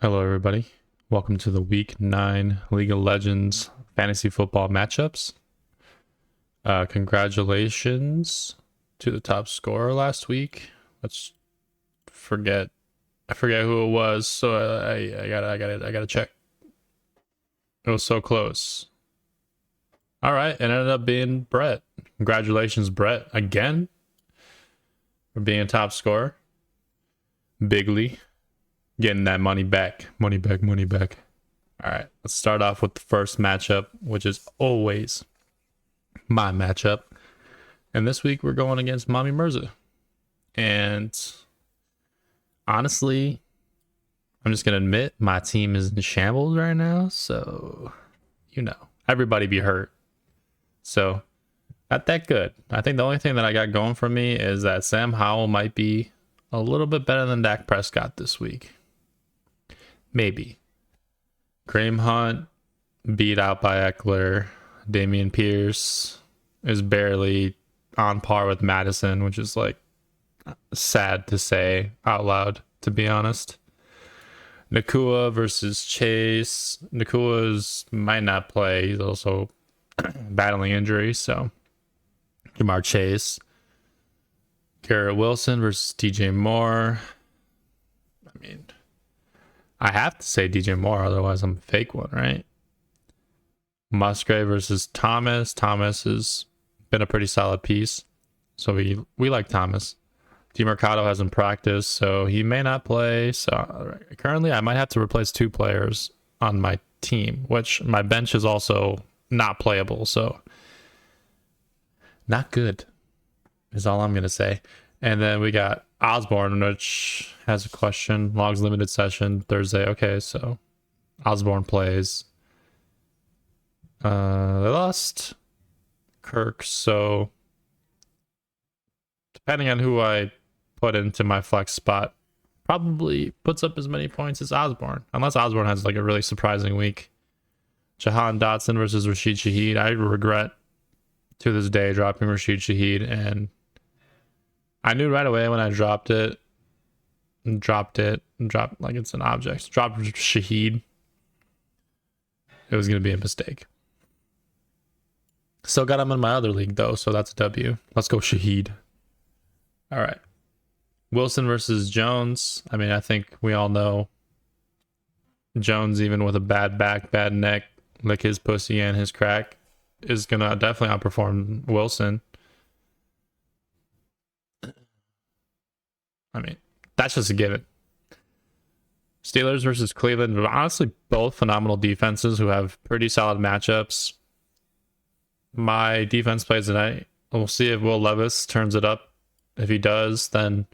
Hello, everybody. Welcome to the Week 9 League of Legends Fantasy Football matchups. Congratulations to the top scorer last week. Let's forget. I forget who it was, so I gotta check. It was so close. All right, it ended up being Brett. Congratulations, Brett, again for being a top scorer. Bigly. Getting that money back. Money back, money back. All right, let's start off with the first matchup, which is always my matchup. And this week we're going against Mami Mirza. And honestly, I'm just going to admit my team is in shambles right now. So, everybody be hurt. So, not that good. I think the only thing that I got going for me is that Sam Howell might be a little bit better than Dak Prescott this week. Maybe. Kareem Hunt beat out by Eckler. Damian Pierce is barely on par with Madison, which is like sad to say out loud, to be honest. Nakua versus Chase. Nakua's might not play. He's also battling injury, so Jamar Chase. Garrett Wilson versus DJ Moore. I mean, I have to say DJ Moore, otherwise I'm a fake one, right? Musgrave versus Thomas. Thomas has been a pretty solid piece, so we like Thomas. DeMarcado hasn't practiced, so he may not play. So currently I might have to replace 2 players on my team, which my bench is also not playable, so not good is all I'm going to say. And then we got Osborne, which has a question. Logs limited session Thursday. Okay, so Osborne plays. They lost Kirk, so depending on who I put into my flex spot, probably puts up as many points as Osborne, unless Osborne has like a really surprising week. Jahan Dotson versus Rashid Shaheed. I regret to this day dropping Rashid Shaheed, and I knew right away when I dropped like it's an object. Dropped Shaheed. It was going to be a mistake. Still got him in my other league though, so that's a W. Let's go Shaheed. All right. Wilson versus Jones. I mean, I think we all know Jones, even with a bad back, bad neck, lick his pussy and his crack, is going to definitely outperform Wilson. I mean, that's just a given. Steelers versus Cleveland. Honestly, both phenomenal defenses who have pretty solid matchups. My defense plays tonight. We'll see if Will Levis turns it up. If he does, then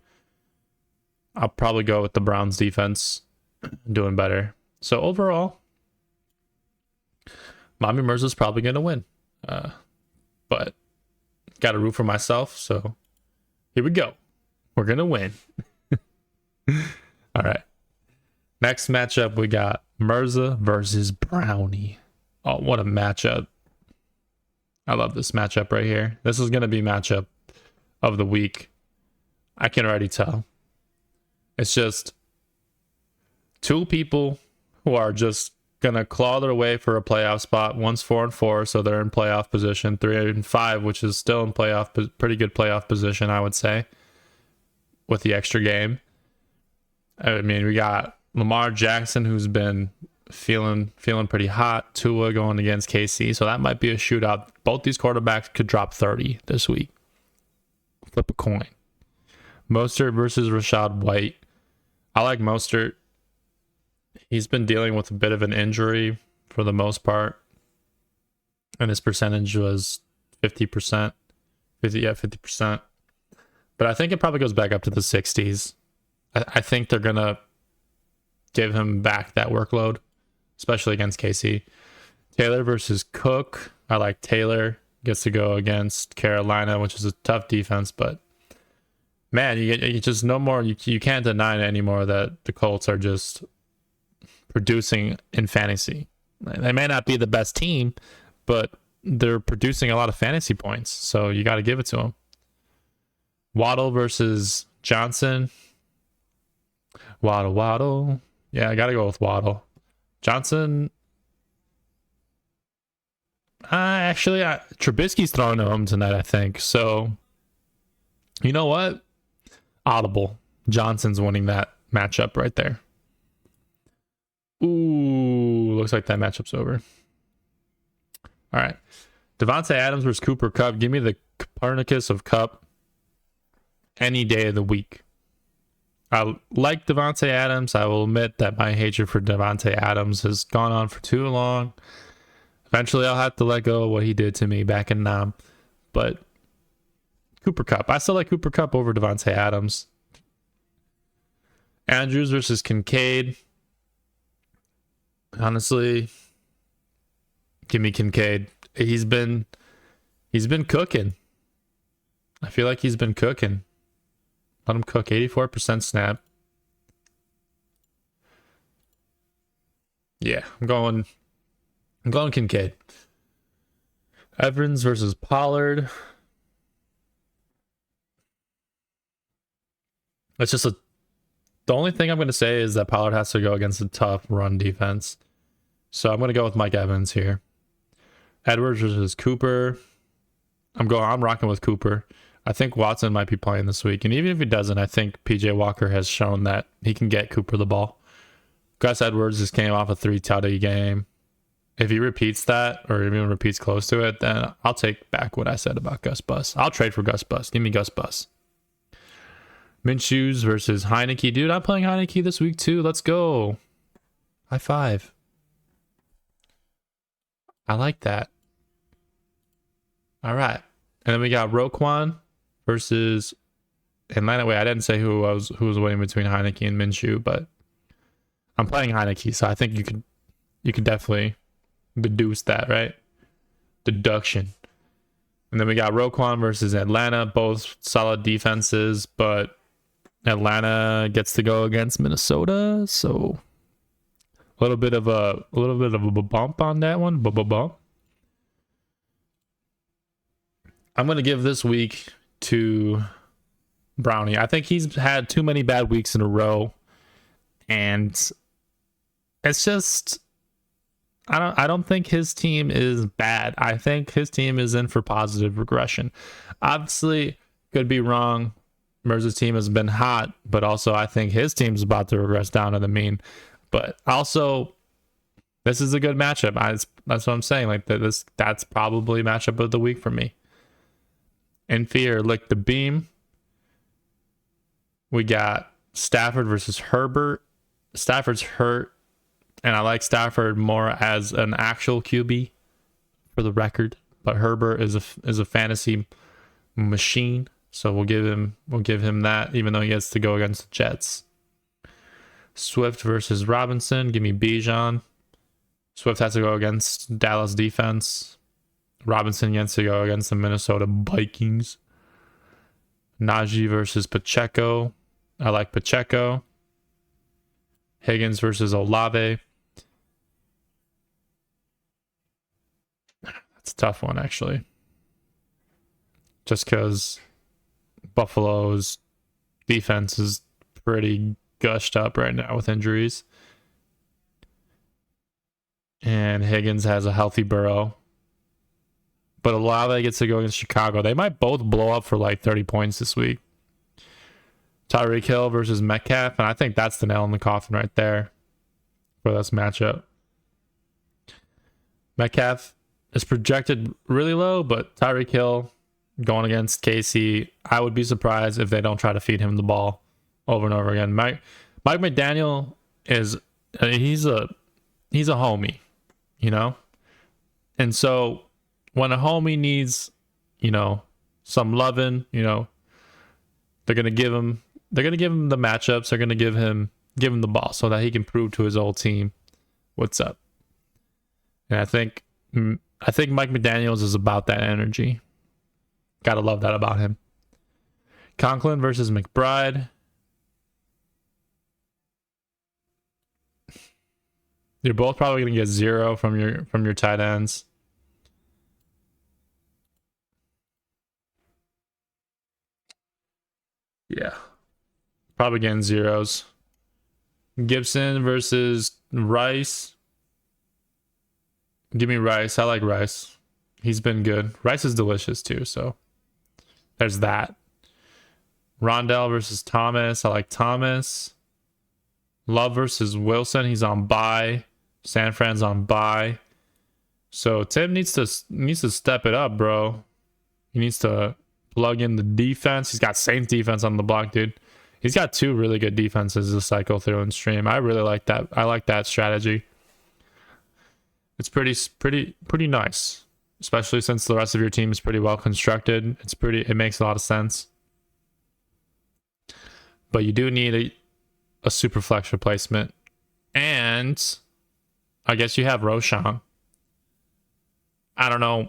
I'll probably go with the Browns defense doing better. So overall, Mami Mirza's probably going to win. But got to root for myself. So here we go. We're going to win. All right. Next matchup, we got Mirza versus Brownie. Oh, what a matchup. I love this matchup right here. This is going to be matchup of the week. I can already tell. It's just 2 people who are just going to claw their way for a playoff spot. One's 4-4, so they're in playoff position. 3-5, which is still in pretty good playoff position, I would say, with the extra game. I mean, we got Lamar Jackson, who's been feeling pretty hot. Tua going against KC, so that might be a shootout. Both these quarterbacks could drop 30 this week. Flip a coin. Mostert versus Rashad White. I like Mostert. He's been dealing with a bit of an injury for the most part, and his percentage was 50%. 50%. But I think it probably goes back up to the 60s. I think they're going to give him back that workload, especially against KC. Taylor versus Cook. I like Taylor. Gets to go against Carolina, which is a tough defense, but man, you just no more. You can't deny it anymore that the Colts are just producing in fantasy. They may not be the best team, but they're producing a lot of fantasy points, so you got to give it to them. Waddle versus Johnson. Waddle, waddle. Yeah, I gotta go with Waddle. Johnson. Actually, Trubisky's throwing to him tonight, I think. So, you know what? Audible. Johnson's winning that matchup right there. Ooh, looks like that matchup's over. All right. Devontae Adams versus Cooper Kupp. Give me the Copernicus of Kupp any day of the week. I like Devontae Adams. I will admit that my hatred for Devontae Adams has gone on for too long. Eventually, I'll have to let go of what he did to me back in Nam. But Cooper Kupp. I still like Cooper Kupp over Devontae Adams. Andrews versus Kincaid. Honestly, give me Kincaid. He's been cooking. I feel like he's been cooking. Let him cook. 84% snap. Yeah, I'm going Kincaid. Evans versus Pollard. It's just the only thing I'm going to say is that Pollard has to go against a tough run defense. So I'm going to go with Mike Evans here. Edwards versus Cooper. I'm rocking with Cooper. I think Watson might be playing this week. And even if he doesn't, I think PJ Walker has shown that he can get Cooper the ball. Gus Edwards just came off a 3-TD game. If he repeats that, or even repeats close to it, then I'll take back what I said about Gus Bus. I'll trade for Gus Bus. Give me Gus Bus. Minshew's versus Heineke. Dude, I'm playing Heineke this week too. Let's go. High five. I like that. All right. And then we got Roquan versus Atlanta. Wait, I didn't say who was winning between Heineke and Minshew, but I'm playing Heineke, so I think you could definitely deduce that, right? Deduction. And then we got Roquan versus Atlanta, both solid defenses, but Atlanta gets to go against Minnesota, so a little bit of a bump on that one. Bump. I'm going to give this week to Brownie. I think he's had too many bad weeks in a row, and it's just I don't think his team is bad. I think his team is in for positive regression. Obviously, could be wrong. Mirza's team has been hot, but also I think his team's about to regress down to the mean. But also, this is a good matchup. That's what I'm saying. Like that's probably matchup of the week for me. In fear, lick the beam. We got Stafford versus Herbert. Stafford's hurt, and I like Stafford more as an actual QB, for the record. But Herbert is a fantasy machine, so we'll give him that, even though he has to go against the Jets. Swift versus Robinson. Give me Bijan. Swift has to go against Dallas defense. Robinson gets to go against the Minnesota Vikings. Najee versus Pacheco. I like Pacheco. Higgins versus Olave. That's a tough one, actually. Just because Buffalo's defense is pretty gushed up right now with injuries. And Higgins has a healthy Burrow. But Olave gets to go against Chicago. They might both blow up for like 30 points this week. Tyreek Hill versus Metcalf. And I think that's the nail in the coffin right there for this matchup. Metcalf is projected really low, but Tyreek Hill going against Casey, I would be surprised if they don't try to feed him the ball over and over again. Mike McDaniel is he's a homie, you know? And so when a homie needs, some loving, they're gonna give him the matchups. They're gonna give him the ball so that he can prove to his old team what's up. And I think Mike McDaniels is about that energy. Gotta love that about him. Conklin versus McBride. You're both probably gonna get 0 from your tight ends. Yeah. Probably getting 0s. Gibson versus Rice. Give me Rice. I like Rice. He's been good. Rice is delicious too, so there's that. Rondell versus Thomas. I like Thomas. Love versus Wilson. He's on bye. San Fran's on bye. So Tim needs to step it up, bro. He needs to plug in the defense. He's got Saints defense on the block, dude. He's got 2 really good defenses to cycle through and stream. I really like that. I like that strategy. It's pretty nice, especially since the rest of your team is pretty well constructed. It makes a lot of sense. But you do need a super flex replacement. And I guess you have Roshan. I don't know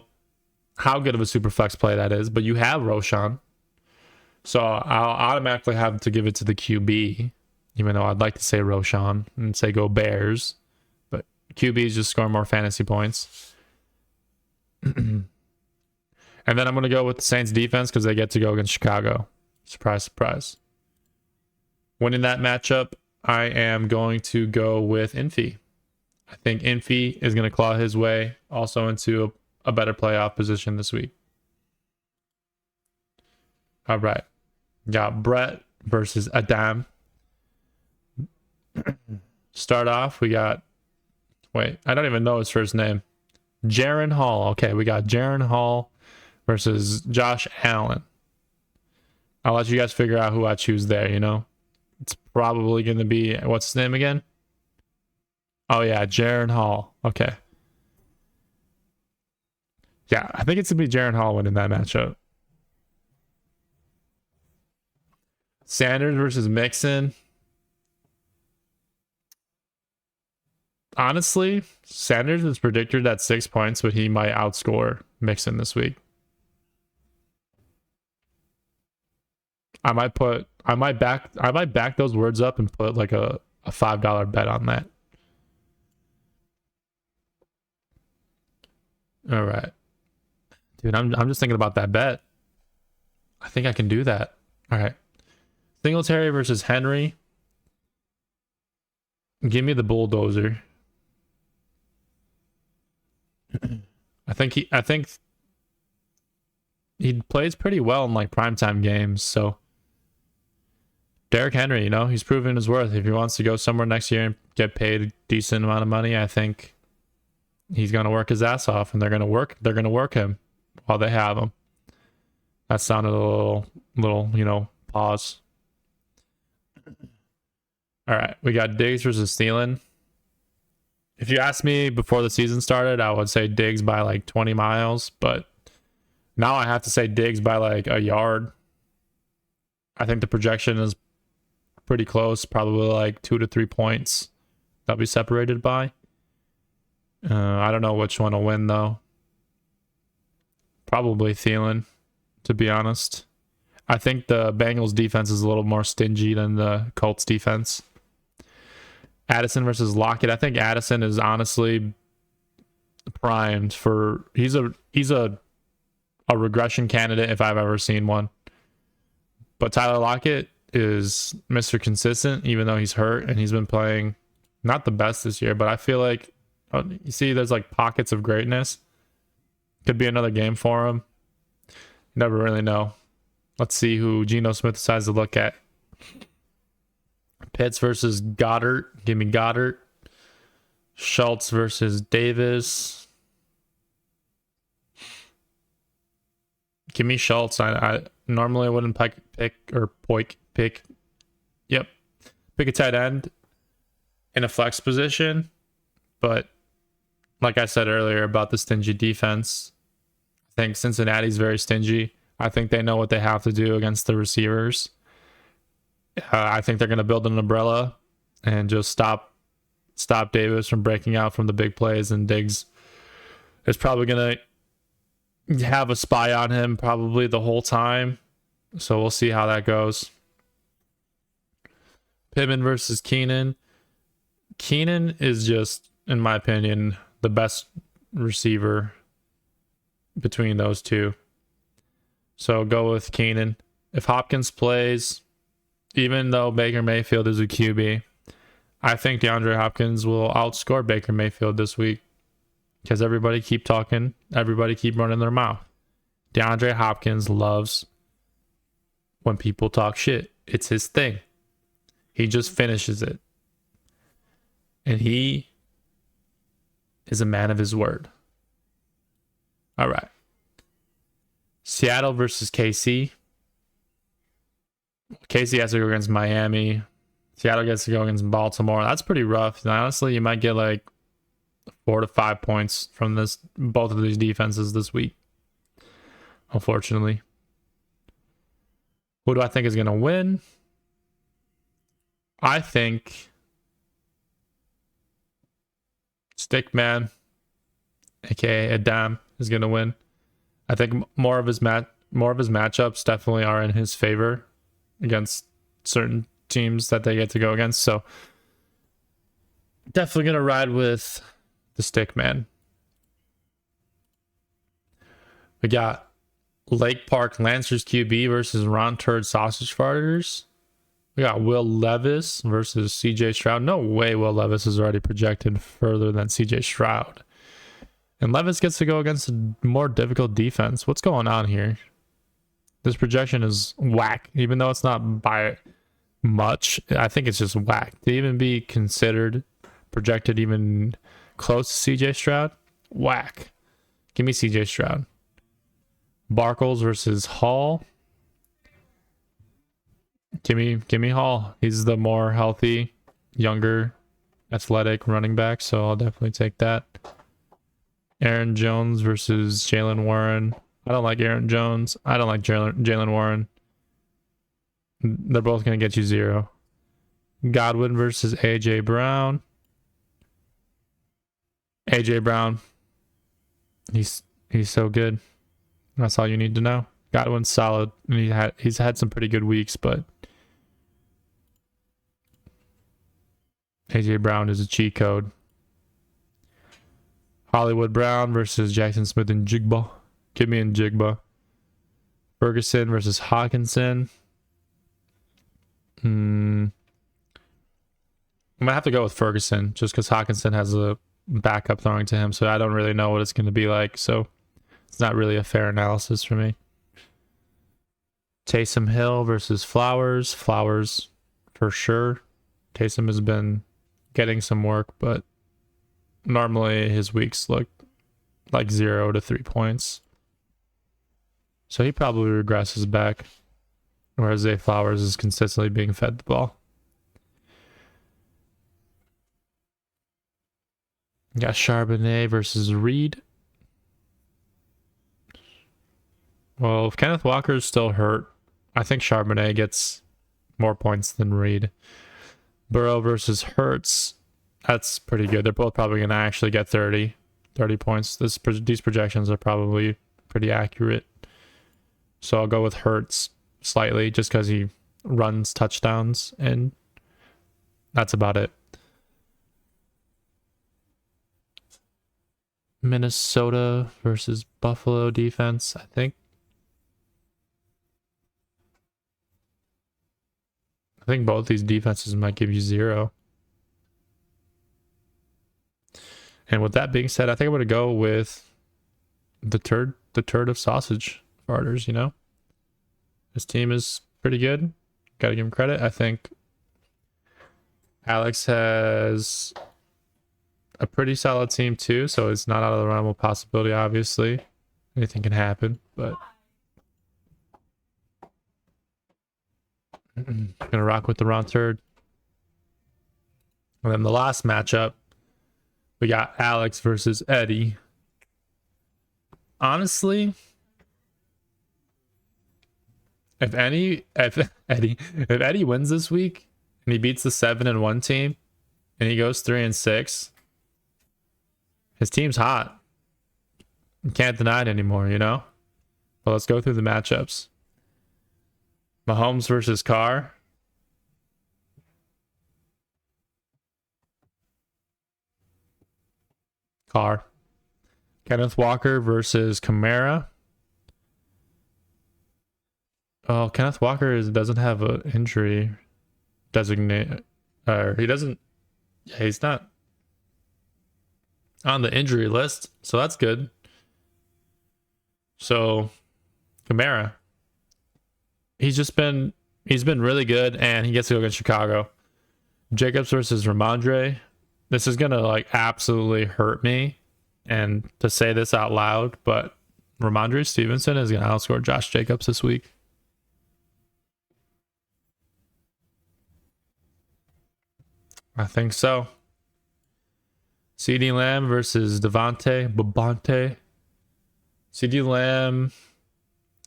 how good of a super flex play that is, but you have Roshan. So I'll automatically have to give it to the QB, even though I'd like to say Roshan and say go Bears. But QBs just score more fantasy points. And then I'm going to go with the Saints defense because they get to go against Chicago. Surprise, surprise. Winning that matchup, I am going to go with Infi. I think Infi is going to claw his way also into a better playoff position this week. All right. Got Brett versus Adam. Start off, we got... Wait, I don't even know his first name. Jaren Hall. Okay, we got Jaren Hall versus Josh Allen. I'll let you guys figure out who I choose there, you know? It's probably going to be... What's his name again? Oh, yeah, Jaren Hall. Okay. Yeah, I think it's going to be Jaren Hall winning that matchup. Sanders versus Mixon. Honestly, Sanders is predicted at 6 points, but he might outscore Mixon this week. I might back those words up and put like a $5 bet on that. All right. Dude, I'm just thinking about that bet. I think I can do that. All right. Singletary versus Henry. Give me the bulldozer. I think he plays pretty well in like primetime games, so Derrick Henry, you know, he's proven his worth. If he wants to go somewhere next year and get paid a decent amount of money, I think he's gonna work his ass off, and they're gonna work him while they have him. That sounded a little, you know, pause. All right, we got Diggs versus Thielen. If you asked me before the season started, I would say Diggs by like 20 miles, but now I have to say Diggs by like a yard. I think the projection is pretty close, probably like 2 to 3 points they'll be separated by. I don't know which one will win though. Probably Thielen, to be honest. I think the Bengals defense is a little more stingy than the Colts defense. Addison versus Lockett. I think Addison is honestly primed for... He's a regression candidate if I've ever seen one. But Tyler Lockett is Mr. Consistent, even though he's hurt, and he's been playing not the best this year, but I feel like, you see, there's like pockets of greatness. Could be another game for him. Never really know. Let's see who Geno Smith decides to look at. Pitts versus Goddard. Give me Goddard. Schultz versus Davis. Give me Schultz. I normally wouldn't pick a tight end in a flex position, but like I said earlier about the stingy defense, I think Cincinnati's very stingy. I think they know what they have to do against the receivers. I think they're going to build an umbrella and just stop Davis from breaking out from the big plays, and Diggs is probably going to have a spy on him probably the whole time. So we'll see how that goes. Pittman versus Keenan. Keenan is just, in my opinion, the best receiver between those two. So go with Keenan. If Hopkins plays, even though Baker Mayfield is a QB, I think DeAndre Hopkins will outscore Baker Mayfield this week because everybody keep talking, everybody keep running their mouth. DeAndre Hopkins loves when people talk shit. It's his thing. He just finishes it. And he is a man of his word. All right. Seattle versus KC. KC has to go against Miami. Seattle gets to go against Baltimore. That's pretty rough. And honestly, you might get like 4 to 5 points from both of these defenses this week. Unfortunately. Who do I think is going to win? I think Stickman, aka Adam, is going to win. I think more of his matchups definitely are in his favor against certain teams that they get to go against. So definitely going to ride with the Stickman. We got Lake Park Lancers QB versus Ron Turd Sausage Farters. We got Will Levis versus CJ Stroud. No way Will Levis is already projected further than CJ Stroud. And Levis gets to go against a more difficult defense. What's going on here? This projection is whack. Even though it's not by much, I think it's just whack. To even be considered projected even close to CJ Stroud, whack. Give me CJ Stroud. Barkles versus Hall. Give me Hall. He's the more healthy, younger, athletic running back, so I'll definitely take that. Aaron Jones versus Jalen Warren. I don't like Aaron Jones. I don't like Jalen Warren. They're both going to get you 0. Godwin versus AJ Brown. AJ Brown. He's so good. That's all you need to know. Godwin's solid, and he's had some pretty good weeks, but AJ Brown is a cheat code. Hollywood Brown versus Jackson Smith and Jigba. Give me in Jigba. Ferguson versus Hawkinson. I'm gonna have to go with Ferguson just because Hawkinson has a backup throwing to him, so I don't really know what it's gonna be like. So it's not really a fair analysis for me. Taysom Hill versus Flowers. Flowers for sure. Taysom has been getting some work, but normally his weeks look like 0 to 3 points. So he probably regresses back. Whereas Zay Flowers is consistently being fed the ball. You got Charbonnet versus Reed. Well, if Kenneth Walker is still hurt, I think Charbonnet gets more points than Reed. Burrow versus Hurts. That's pretty good. They're both probably going to actually get 30 points. These projections are probably pretty accurate. So I'll go with Hurts slightly just because he runs touchdowns, and that's about it. Minnesota versus Buffalo defense, I think both these defenses might give you 0. And with that being said, I think I'm going to go with the turd of sausage farters, you know? This team is pretty good. Got to give him credit. I think Alex has a pretty solid team too, so it's not out of the realm of possibility, obviously. Anything can happen, but gonna rock with the Ron Turd. And then the last matchup, we got Alex versus Eddie. Honestly, if Eddie wins this week and he beats the 7-1 team and he goes 3-6, his team's hot. You can't deny it anymore, you know? But let's go through the matchups. Mahomes versus Carr. Carr. Kenneth Walker versus Kamara. Oh, Kenneth Walker doesn't have an injury designate, or he doesn't Yeah, he's not on the injury list, so that's good. So Kamara, he's been really good, and he gets to go against Chicago. Jacobs versus Ramondre. This is gonna like absolutely hurt me, and to say this out loud, but Ramondre Stevenson is gonna outscore Josh Jacobs this week. I think so. CeeDee Lamb versus Devontae Babante. CeeDee Lamb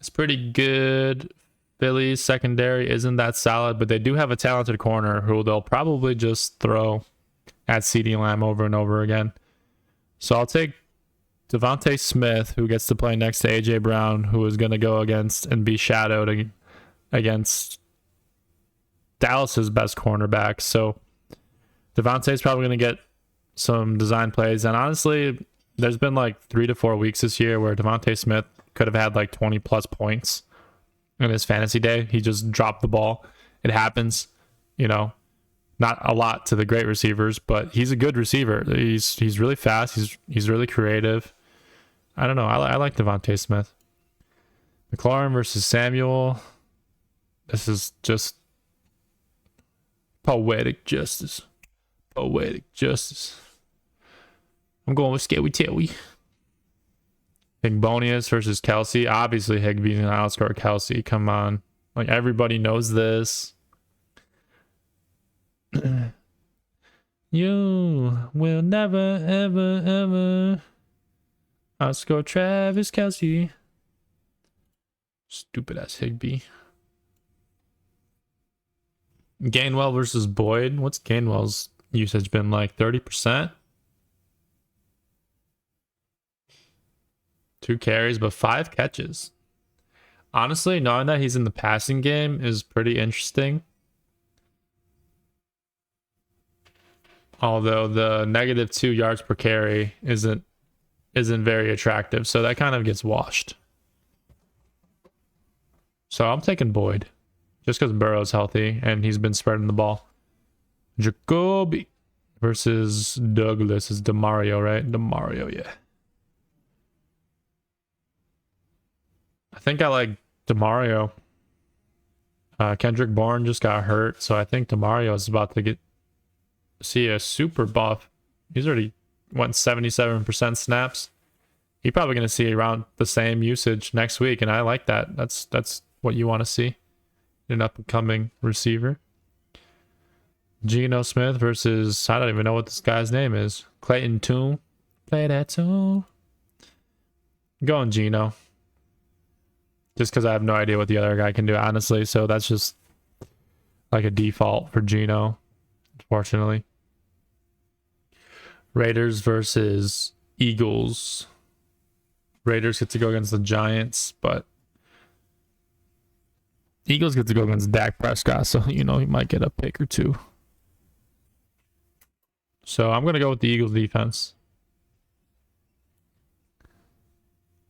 is pretty good. Philly's secondary isn't that solid, but they do have a talented corner who they'll probably just throw at CeeDee Lamb over and over again. So I'll take Devontae Smith, who gets to play next to AJ Brown, who is going to go against and be shadowed against Dallas's best cornerback. So Devontae's probably going to get some design plays. And honestly, there's been like 3 to 4 weeks this year where Devontae Smith could have had like 20 plus points in his fantasy day. He just dropped the ball. It happens, not a lot to the great receivers, but he's a good receiver. He's really fast. He's really creative. I don't know. I like Devontae Smith. McLaurin versus Samuel. This is just poetic justice. Poetic justice. I'm going with Scary Terry. Higbonius versus Kelsey. Obviously, Higbee's going to outscore Kelsey. Come on. Like, everybody knows this. You will never, ever, ever outscore Travis Kelsey. Stupid ass Higbee. Gainwell versus Boyd. What's Gainwell's usage been like? 30%? 2 carries, but 5 catches. Honestly, knowing that he's in the passing game is pretty interesting. Although the -2 yards per carry isn't very attractive, so that kind of gets washed. So I'm taking Boyd, just because Burrow's healthy and he's been spreading the ball. Jacoby versus Douglas is DeMario, right? DeMario, yeah. I think I like DeMario. Kendrick Bourne just got hurt, so I think DeMario is about to see a super buff. He's already went 77% snaps. He's probably going to see around the same usage next week, and I like that. That's what you want to see in an up-and-coming receiver. Geno Smith versus, I don't even know what this guy's name is. Clayton Tune. Play that tune. I'm going Geno. Just because I have no idea what the other guy can do, honestly. So that's just like a default for Geno, unfortunately. Raiders versus Eagles. Raiders get to go against the Giants, but Eagles get to go against Dak Prescott, so he might get a pick or two. So I'm going to go with the Eagles defense.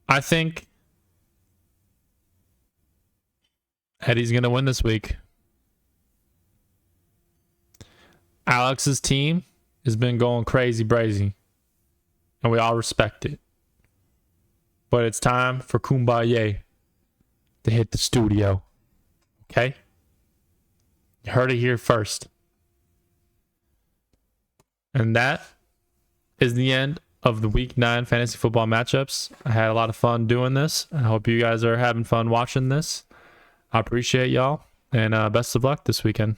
I think Eddie's going to win this week. Alex's team has been going crazy brazy, and we all respect it. But it's time for Kumbaya to hit the studio. Okay? You heard it here first. And that is the end of the Week 9 fantasy football matchups. I had a lot of fun doing this. I hope you guys are having fun watching this. I appreciate y'all, and best of luck this weekend.